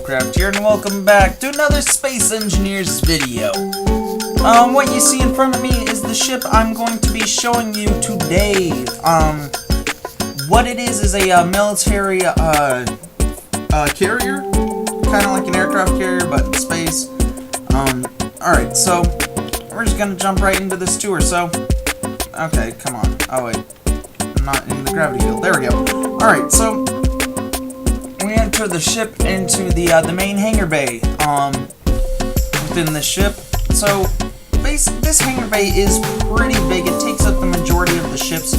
Boecraft here, and welcome back to another Space Engineers video. What you see in front of me is the ship I'm going to be showing you today. What it is a military carrier, kind of like an aircraft carrier, but in space. Alright, so we're just gonna jump right into this tour. So, okay, come on. Oh wait, I'm not in the gravity field. There we go. Alright, so we enter the ship into the main hangar bay within the ship. So this hangar bay is pretty big. It takes up the majority of the ship's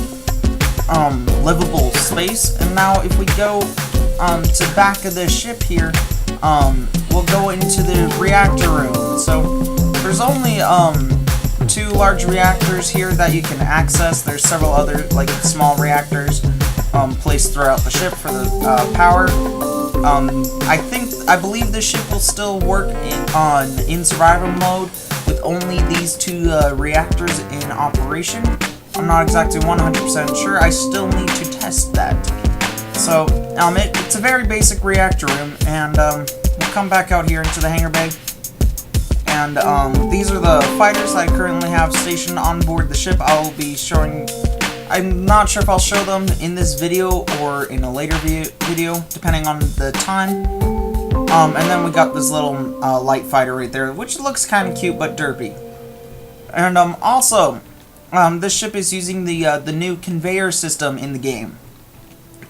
livable space. And now if we go to the back of the ship here, we'll go into the reactor room. So there's only two large reactors here that you can access. There's several other like small reactors placed throughout the ship for the power. I believe the ship will still work in survival mode with only these two reactors in operation. I'm not exactly 100% sure. I still need to test that. So it's a very basic reactor room, and we'll come back out here into the hangar bay. And these are the fighters I currently have stationed on board the ship. I'll be showing. I'm not sure if I'll show them in this video or in a later video, depending on the time. And then we got this little light fighter right there, which looks kind of cute but derpy. And also, this ship is using the new conveyor system in the game,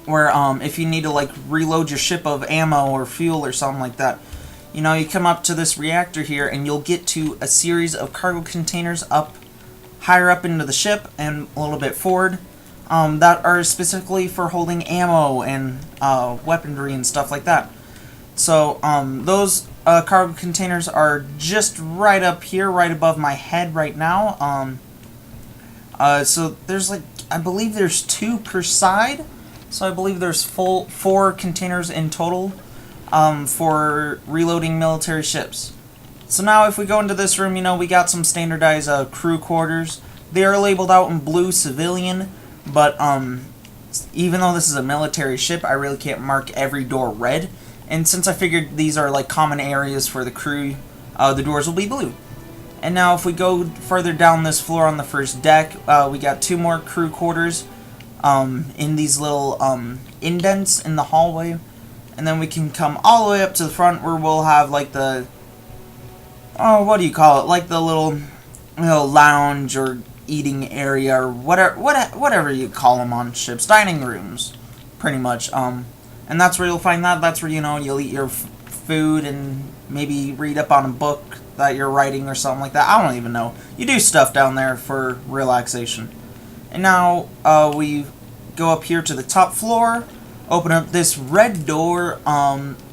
where if you need to like reload your ship of ammo or fuel or something like that, you know, you come up to this reactor here and you'll get to a series of cargo containers higher up into the ship and a little bit forward, that are specifically for holding ammo and weaponry and stuff like that. So those cargo containers are just right up here, right above my head right now. So there's like, I believe there's 2 per side. So I believe there's 4 containers in total for reloading military ships. So now if we go into this room, you know, we got some standardized crew quarters. They are labeled out in blue civilian, but even though this is a military ship, I really can't mark every door red. And since I figured these are like common areas for the crew, the doors will be blue. And now if we go further down this floor on the first deck, we got 2 more crew quarters in these little indents in the hallway. And then we can come all the way up to the front where we'll have like the, what do you call it? Like the little lounge or eating area or whatever you call them on ships, dining rooms, pretty much. And that's where you'll find that. That's where, you know, you'll eat your food and maybe read up on a book that you're writing or something like that. I don't even know. You do stuff down there for relaxation. And now we go up here to the top floor, open up this red door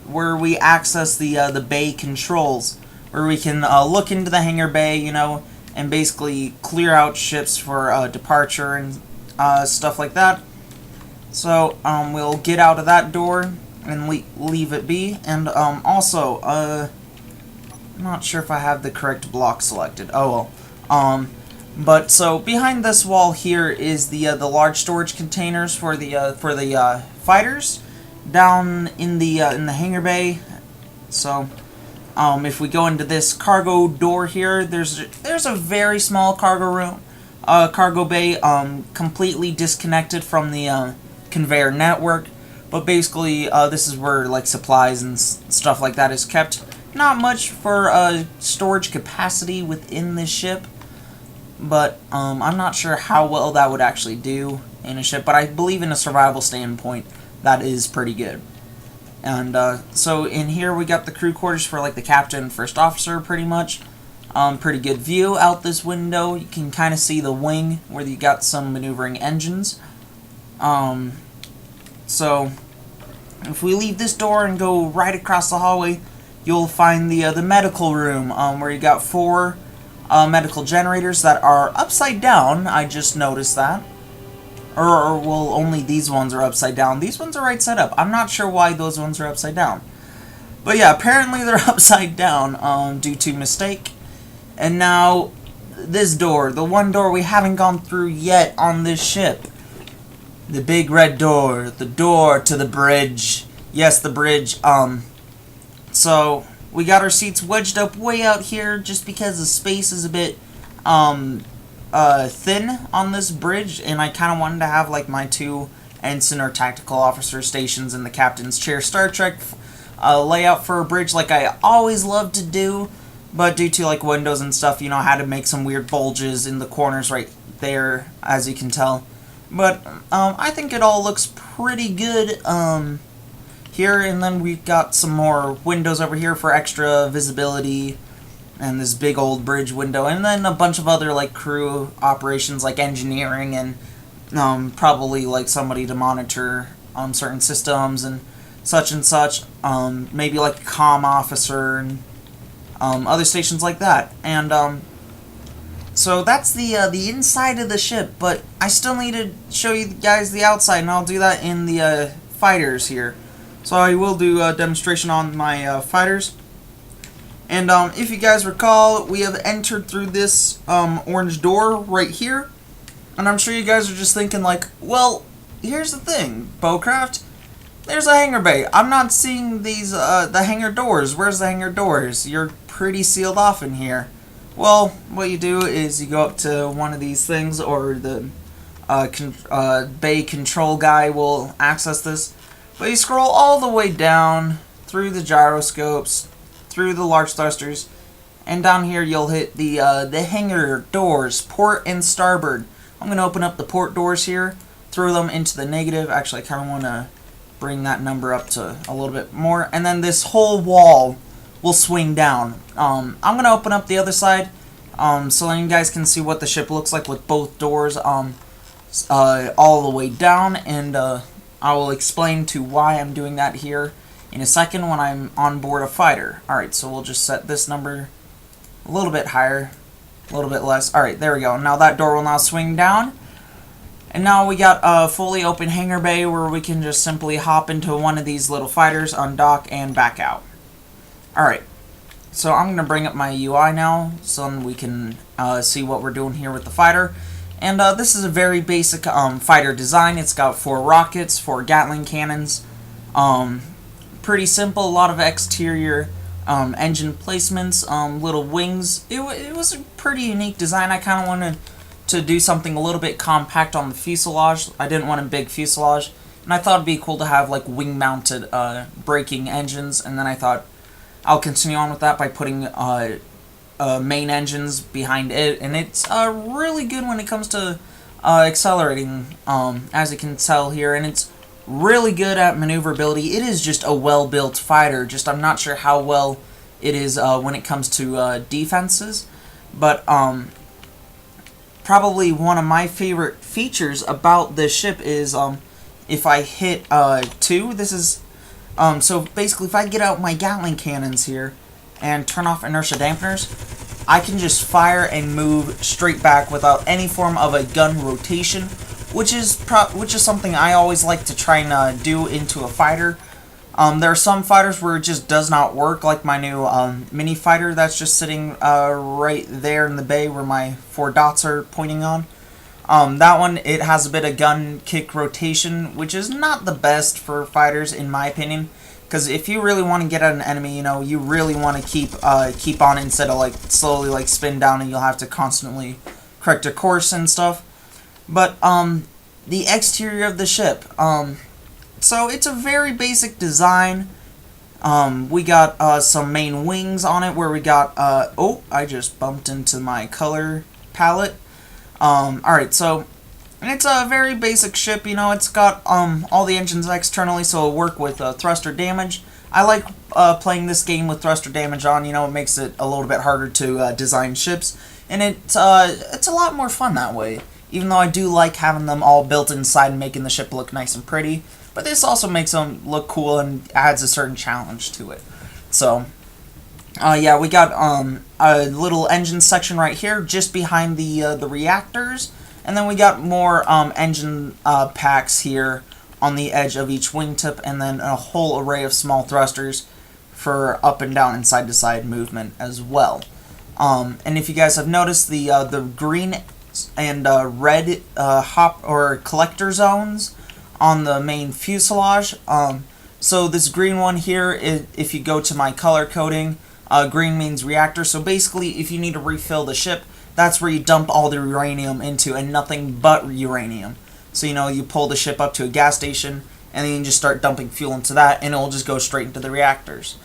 where we access the bay controls, where we can look into the hangar bay, you know, and basically clear out ships for departure and stuff like that. So we'll get out of that door and leave it be. And also, I'm not sure if I have the correct block selected. Oh well. But so behind this wall here is the large storage containers for the fighters down in the hangar bay. So if we go into this cargo door here, there's a very small cargo bay, completely disconnected from the conveyor network. But basically, this is where like supplies and stuff like that is kept. Not much for storage capacity within this ship, but I'm not sure how well that would actually do in a ship. But I believe in a survival standpoint, that is pretty good. And so in here we got the crew quarters for like the captain and first officer, pretty much. Pretty good view out this window. You can kind of see the wing where you got some maneuvering engines. So if we leave this door and go right across the hallway, you'll find the medical room, where you got 4 medical generators that are upside down. I just noticed that. Or well, only these ones are upside down. These ones are right side up. I'm not sure why those ones are upside down. But yeah, apparently they're upside down due to mistake. And now this door, the one door we haven't gone through yet on this ship. The big red door, the door to the bridge. Yes, the bridge. So we got our seats wedged up way out here just because the space is a bit thin on this bridge, and I kind of wanted to have like my two ensign or tactical officer stations in the captain's chair Star Trek layout for a bridge like I always love to do, but due to like windows and stuff, you know, I had to make some weird bulges in the corners right there, as you can tell. But I think it all looks pretty good here, and then we've got some more windows over here for extra visibility, and this big old bridge window, and then a bunch of other like crew operations like engineering and probably like somebody to monitor certain systems and such, maybe like a comm officer and other stations like that. And so that's the inside of the ship, but I still need to show you guys the outside, and I'll do that in the fighters here. So I will do a demonstration on my fighters. And if you guys recall, we have entered through this orange door right here. And I'm sure you guys are just thinking like, well, here's the thing, Boecraft. There's a hangar bay. I'm not seeing these the hangar doors. Where's the hangar doors? You're pretty sealed off in here. Well, what you do is you go up to one of these things, or the bay control guy will access this. But you scroll all the way down through the gyroscopes, through the large thrusters, and down here you'll hit the hangar doors, port and starboard. I'm going to open up the port doors here, throw them into the negative. Actually, I kind of want to bring that number up to a little bit more, and then this whole wall will swing down. I'm going to open up the other side so then you guys can see what the ship looks like with both doors all the way down, and I will explain to why I'm doing that here in a second when I'm on board a fighter. Alright, so we'll just set this number a little bit higher, a little bit less. Alright, there we go. Now that door will now swing down. And now we got a fully open hangar bay where we can just simply hop into one of these little fighters, undock, and back out. Alright, so I'm going to bring up my UI now so we can see what we're doing here with the fighter. And this is a very basic fighter design. It's got 4 rockets, 4 Gatling cannons. Pretty simple, a lot of exterior engine placements, little wings. It was a pretty unique design. I kind of wanted to do something a little bit compact on the fuselage. I didn't want a big fuselage, and I thought it'd be cool to have like wing-mounted braking engines, and then I thought I'll continue on with that by putting main engines behind it, and it's really good when it comes to accelerating, as you can tell here, and it's really good at maneuverability. It is just a well-built fighter, just I'm not sure how well it is when it comes to defenses, but probably one of my favorite features about this ship is if I hit 2, this is so basically if I get out my Gatling cannons here and turn off inertia dampeners, I can just fire and move straight back without any form of a gun rotation, which is something I always like to try and do into a fighter. There are some fighters where it just does not work, like my new mini fighter that's just sitting right there in the bay where my 4 dots are pointing on. That one, it has a bit of gun kick rotation, which is not the best for fighters in my opinion, because if you really want to get at an enemy, you know, you really want to keep on instead of like slowly like spin down, and you'll have to constantly correct your course and stuff. But the exterior of the ship, so it's a very basic design. We got some main wings on it where we got oh, I just bumped into my color palette. Alright, so it's a very basic ship, you know, it's got all the engines externally, so it'll work with thruster damage. I like playing this game with thruster damage on, you know, it makes it a little bit harder to design ships, and it's a lot more fun that way, even though I do like having them all built inside and making the ship look nice and pretty, but this also makes them look cool and adds a certain challenge to it. So yeah, we got a little engine section right here, just behind the reactors, and then we got more engine packs here on the edge of each wingtip, and then a whole array of small thrusters for up and down and side to side movement as well. And if you guys have noticed, the green and red hop or collector zones on the main fuselage. So this green one here, if you go to my color coding, green means reactor. So basically, if you need to refill the ship, that's where you dump all the uranium into, and nothing but uranium. So, you pull the ship up to a gas station, and then you just start dumping fuel into that, and it'll just go straight into the reactors.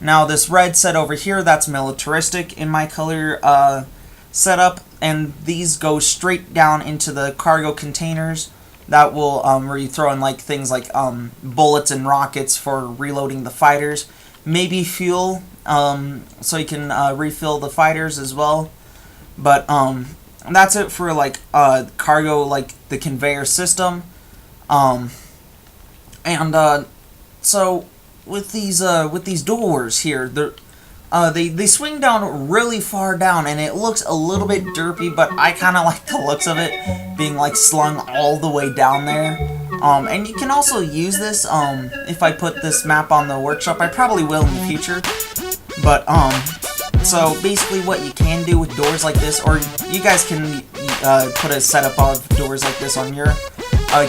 Now, this red set over here, that's militaristic in my color setup, and these go straight down into the cargo containers. That will, where you throw in things like bullets and rockets for reloading the fighters. Maybe fuel, so you can refill the fighters as well. But that's it for cargo, the conveyor system. So with these doors here, they swing down really far down, and it looks a little bit derpy, but I kind of like the looks of it being slung all the way down there. And you can also use this if I put this map on the workshop. I probably will in the future. But so basically what you can do with doors like this, or you guys can put a setup of doors like this on your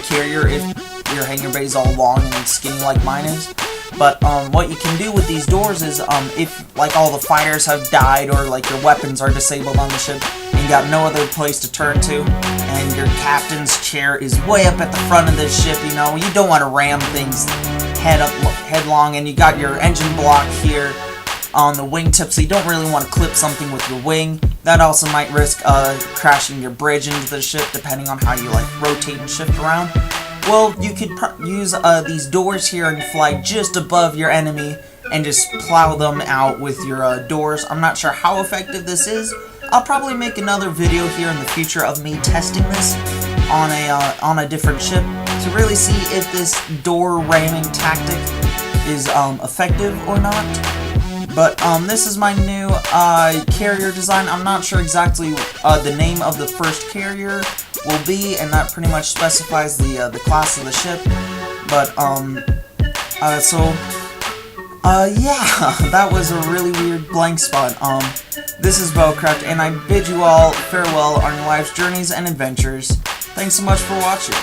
carrier if your hangar bay is all long and skinny like mine is. But what you can do with these doors is if all the fighters have died, or your weapons are disabled on the ship and you got no other place to turn to, and your captain's chair is way up at the front of the ship, you don't want to ram things headlong, and you got your engine block here on the wingtip, so you don't really want to clip something with your wing. That also might risk crashing your bridge into the ship, depending on how you rotate and shift around. Well, you could use these doors here and fly just above your enemy and just plow them out with your doors. I'm not sure how effective this is. I'll probably make another video here in the future of me testing this on a different ship to really see if this door ramming tactic is effective or not. But this is my new carrier design. I'm not sure exactly the name of the first carrier will be, and that pretty much specifies the class of the ship. But yeah, that was a really weird blank spot. This is Boecraft, and I bid you all farewell on your life's journeys and adventures. Thanks so much for watching.